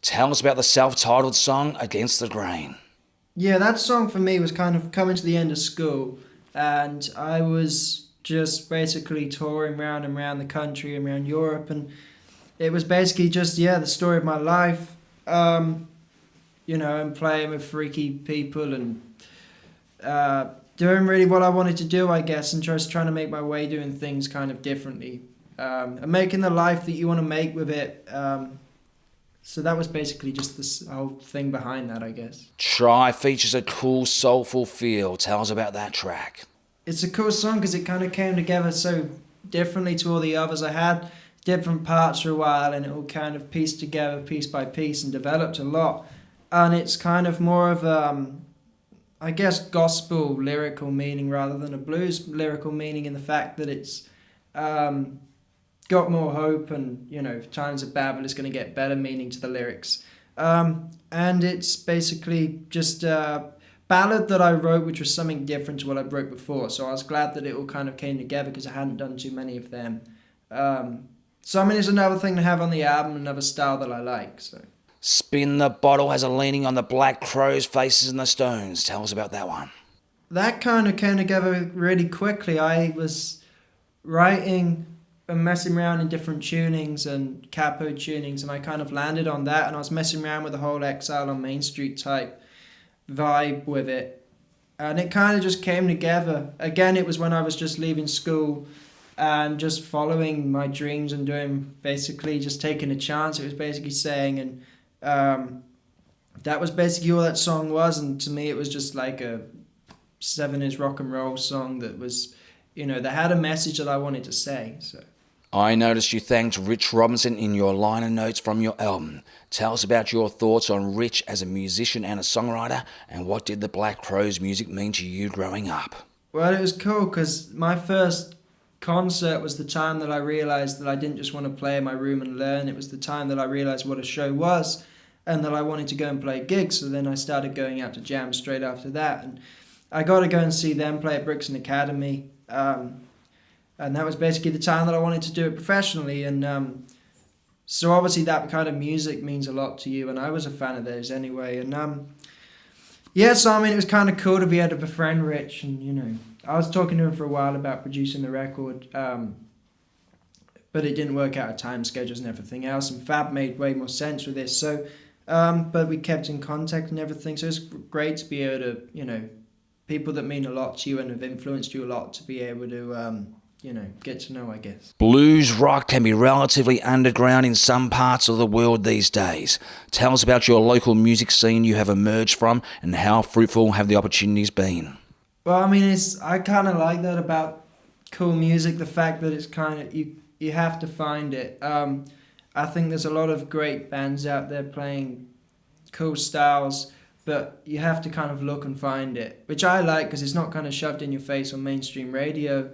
Tell us about the self-titled song, Against the Grain. Yeah, that song for me was kind of coming to the end of school, and I was just basically touring round and round the country, around Europe, and it was basically just, yeah, the story of my life. And playing with freaky people and doing really what I wanted to do, I guess, and just trying to make my way doing things kind of differently, and making the life that you want to make with it. So that was basically just this whole thing behind that, I guess. Try features a cool, soulful feel. Tell us about that track. It's a cool song because it kind of came together so differently to all the others. I had different parts for a while, and it all kind of pieced together piece by piece and developed a lot. And it's kind of more of I guess, gospel lyrical meaning rather than a blues lyrical meaning, in the fact that it's got more hope, and if times are bad, but it's going to get better meaning to the lyrics. And it's basically just a ballad that I wrote, which was something different to what I wrote before. So I was glad that it all kind of came together because I hadn't done too many of them. So I mean, it's another thing to have on the album, another style that I like. So Spin the Bottle has a leaning on the Black Crowes, Faces and the Stones. Tell us about that one. that kind of came together really quickly. I was writing and messing around in different tunings and capo tunings, and I kind of landed on that, and I was messing around with the whole Exile on Main Street type vibe with it, and it kind of just came together. Again, it was when I was just leaving school and just following my dreams and doing, basically just taking a chance. It was basically saying, and that was basically all that song was, and to me it was just like a 7 inch rock and roll song that was, that had a message that I wanted to say. So I noticed you thanked Rich Robinson in your liner notes from your album. Tell us about your thoughts on Rich as a musician and a songwriter, and what did the Black Crowes music mean to you growing up? Well, it was cool because my first concert was the time that I realised that I didn't just want to play in my room and learn. It was the time that I realised what a show was and that I wanted to go and play gigs. So then I started going out to jams straight after that. And I got to go and see them play at Brixton Academy. And that was basically the time that I wanted to do it professionally. And so obviously that kind of music means a lot to you. And I was a fan of theirs anyway. And so I mean, it was kind of cool to be able to befriend Rich. And, I was talking to him for a while about producing the record. But it didn't work out at time schedules and everything else. And Fab made way more sense with this. So, but we kept in contact and everything. So it's great to be able to, people that mean a lot to you and have influenced you a lot, to be able to, get to know, I guess. Blues rock can be relatively underground in some parts of the world these days. Tell us about your local music scene you have emerged from, and how fruitful have the opportunities been? Well, I mean, I kind of like that about cool music, the fact that it's kind of, you have to find it. I think there's a lot of great bands out there playing cool styles, but you have to kind of look and find it, which I like because it's not kind of shoved in your face on mainstream radio.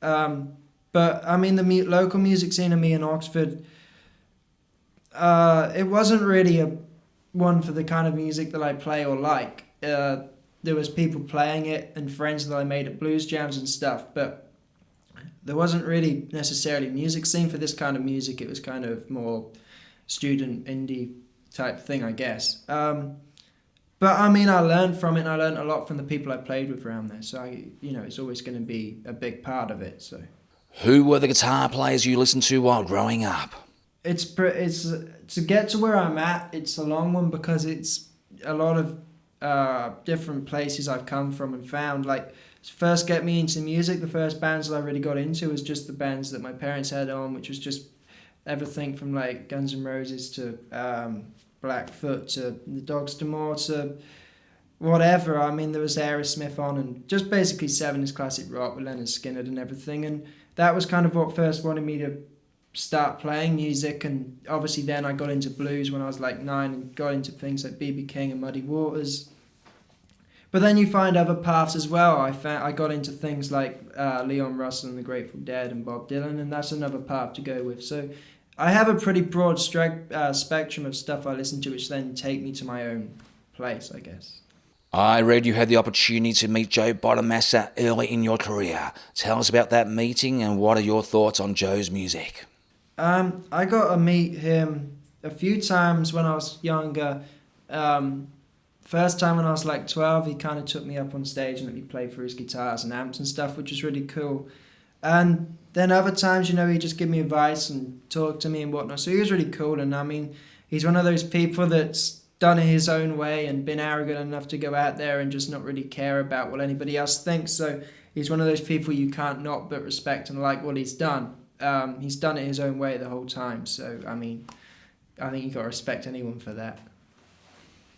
But I mean, the local music scene of me in Oxford, it wasn't really a one for the kind of music that I play or like. There was people playing it and friends that I made at blues jams and stuff, but there wasn't really necessarily a music scene for this kind of music. It was kind of more student indie type thing, I guess. But I mean, I learned from it, and I learned a lot from the people I played with around there. So it's always going to be a big part of it. So, Who were the guitar players you listened to while growing up? it's to get to where I'm at. It's a long one because it's a lot of different places I've come from and found. Like, first get me into music, the first bands that I really got into was just the bands that my parents had on, which was just everything from like Guns N' Roses to Blackfoot to the Dogs to More to whatever. I mean, there was Aerosmith on, and just basically 7 classic rock with Leonard Skinner and everything. And that was kind of what first wanted me to start playing music. And obviously then I got into blues when I was like 9 and got into things like B.B. King and Muddy Waters. But then you find other paths as well. I got into things like Leon Russell and the Grateful Dead and Bob Dylan, and that's another path to go with. So I have a pretty broad spectrum of stuff I listen to, which then take me to my own place, I guess. I read you had the opportunity to meet Joe Bonamassa early in your career. Tell us about that meeting, and what are your thoughts on Joe's music? I got to meet him a few times when I was younger. First time when I was like 12, he kind of took me up on stage and let me play for his guitars and amps and stuff, which was really cool. And then other times, he'd just give me advice and talk to me and whatnot. So he was really cool. And I mean, he's one of those people that's done it his own way and been arrogant enough to go out there and just not really care about what anybody else thinks. So he's one of those people you can't not but respect and like what he's done. He's done it his own way the whole time. So, I mean, I think you've got to respect anyone for that.